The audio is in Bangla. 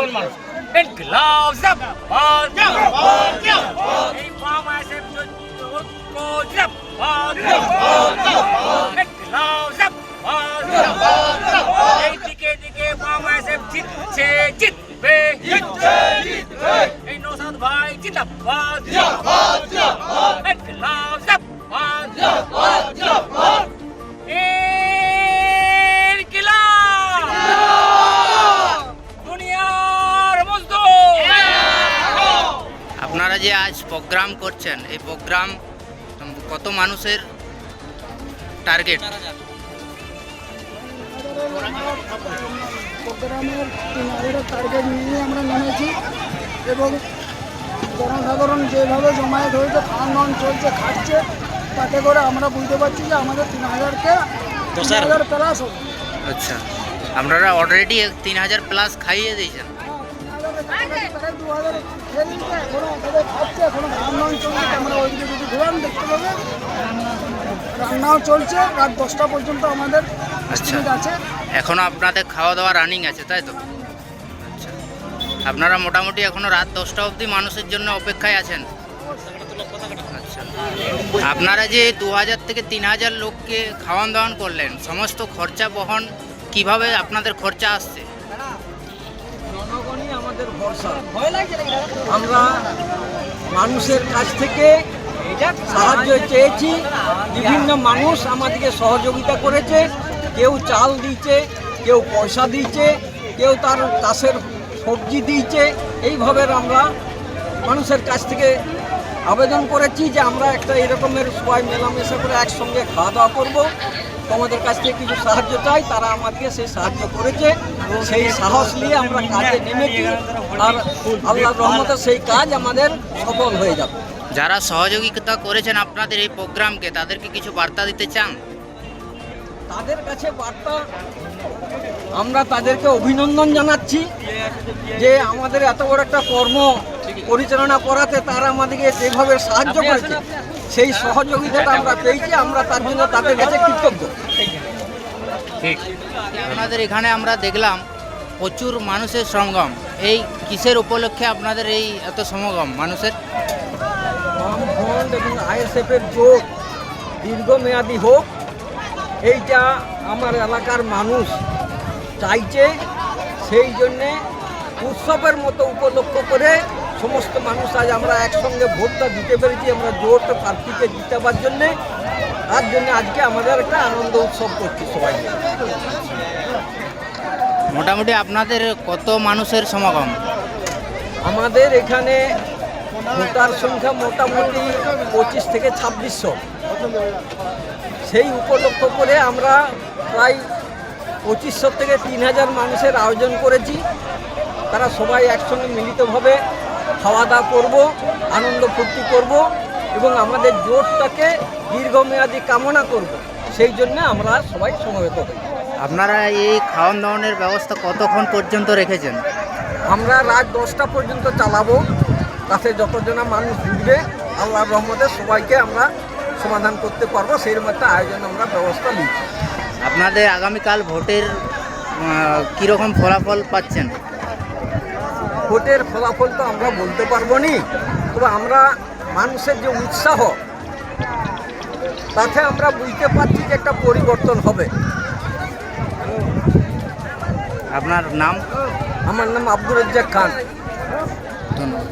ইনকিলাব জিন্দাবাদ জিন্দাবাদ জিন্দাবাদ এই ফরমায়েশে ঐক্য জিন্দাবাদ জিন্দাবাদ জিন্দাবাদ ইনকিলাব জিন্দাবাদ জিন্দাবাদ জিন্দাবাদ এই দিকে দিকে ফরমায়েশে জিতছে জিতবে জিতছে জিতবে এই নওশাদ ভাই জিন্দাবাদ জিন্দাবাদ জিন্দাবাদ ইনকিলাব জিন্দাবাদ জিন্দাবাদ জিন্দাবাদ আপনারা যে আজ প্রোগ্রাম করছেন এই প্রোগ্রাম কত মানুষের টার্গেট? প্রোগ্রামের 3000 টার্গেট নিয়ে আমরা নেমেছি এবং জনসাধারণ যেভাবে জমায়েত হয়েছে খাওয়ান চলছে খাচ্ছে তাতে করে আমরা বুঝতে পারছি যে আমাদের 3000কে 3000 প্লাস হবে। আচ্ছা, আপনারা অলরেডি 3000 প্লাস খাইয়ে দিয়েছেন। রান্নাও চলছে রাত 10টা পর্যন্ত আমাদের আছে। এখনো আপনাদের খাওয়া দাওয়া রানিং আছে তাই তো? আচ্ছা, আপনারা মোটামুটি এখনো রাত 10টা অবধি মানুষের জন্য অপেক্ষায় আছেন। আচ্ছা, আপনারা যে 2000 থেকে 3000 লোককে খাওয়ান দাওয়ান করলেন, সমস্ত খরচা বহন কিভাবে আপনাদের খরচা আসছে? জনগণই আমাদের ভরসা। আমরা মানুষের কাছ থেকে সাহায্য চেয়েছি, বিভিন্ন মানুষ আমাদেরকে সহযোগিতা করেছে, কেউ চাল দিয়েছে, কেউ পয়সা দিয়েছে, কেউ তার চাষের সবজি দিয়েছে। এইভাবে আমরা মানুষের কাছ থেকে আবেদন করেছি যে আমরা একটা এরকমের সবাই মেলামেশা করে একসঙ্গে খাওয়া দাওয়া করবো, তোমাদের কাছ থেকে কিছু সাহায্য চাই। তারা আমাদেরকে সেই সাহায্য করেছে, সেই সাহস নিয়ে আমরা কাজে নেমেছি আর আল্লাহর রহমতে সেই কাজ আমাদের সফল হয়ে যাবে। যারা সহযোগিতা করেছেন আপনাদের এই প্রোগ্রামকে, তাদেরকে কিছু বার্তা দিতে চান? তাদের কাছে বার্তা, আমরা তাদেরকে অভিনন্দন জানাচ্ছি যে আমাদের এত বড় একটা কর্ম পরিচালনা করাতে তারা আমাদেরকে যেভাবে সাহায্য করেছে, সেই সহযোগিতাটা আমরা পেয়েছি, আমরা তার জন্য তাদের কাছে কৃতজ্ঞ। ঠিক, আপনাদের এখানে আমরা দেখলাম প্রচুর মানুষের সমাগম। এই কিসের উপলক্ষে আপনাদের এই এত সমাগম মানুষের? বামফ্রন্ট এবং আইএসএফের জোট দীর্ঘমেয়াদী হোক, এইটা আমার এলাকার মানুষ চাইছে। সেই জন্যে উৎসবের মতো উপলক্ষ করে সমস্ত মানুষ আজ আমরা একসঙ্গে ভোটটা দিতে পেরেছি, আমরা জোট প্রার্থীকে জিতাবার জন্যে। তার জন্য আজকে আমাদের একটা আনন্দ উৎসব করছি সবাই। মোটামুটি আপনাদের কত মানুষের সমাগম? আমাদের এখানে ভোটার সংখ্যা মোটামুটি 25 থেকে 2600। সেই উপলক্ষ করে আমরা প্রায় 2500 থেকে 3000 মানুষের আয়োজন করেছি। তারা সবাই একসঙ্গে মিলিতভাবে খাওয়া দাওয়া করবো, আনন্দ ফুর্তি করব এবং আমাদের জোটটাকে দীর্ঘমেয়াদী কামনা করব। সেই জন্য আমরা সবাই সমবেত হই। আপনারা এই খাওয়ান দাওয়ানের ব্যবস্থা কতক্ষণ পর্যন্ত রেখেছেন? আমরা রাত 10টা পর্যন্ত চালাবো, তাতে যতজনা মানুষ জুটবে আল্লাহর রহমতে সবাইকে আমরা সমাধান করতে পারবো, সেই রকম একটা আয়োজন আমরা ব্যবস্থা নিচ্ছি। আপনাদের আগামীকাল ভোটের কীরকম ফলাফল পাচ্ছেন? ভোটের ফলাফল তো আমরা বলতে পারবো নি, তবে আমরা মানুষের যে উৎসাহ তাতে আমরা বুঝতে পারছি যে একটা পরিবর্তন হবে। আপনার নাম? আমার নাম আব্দুর রাজ্জাক খান। ধন্যবাদ।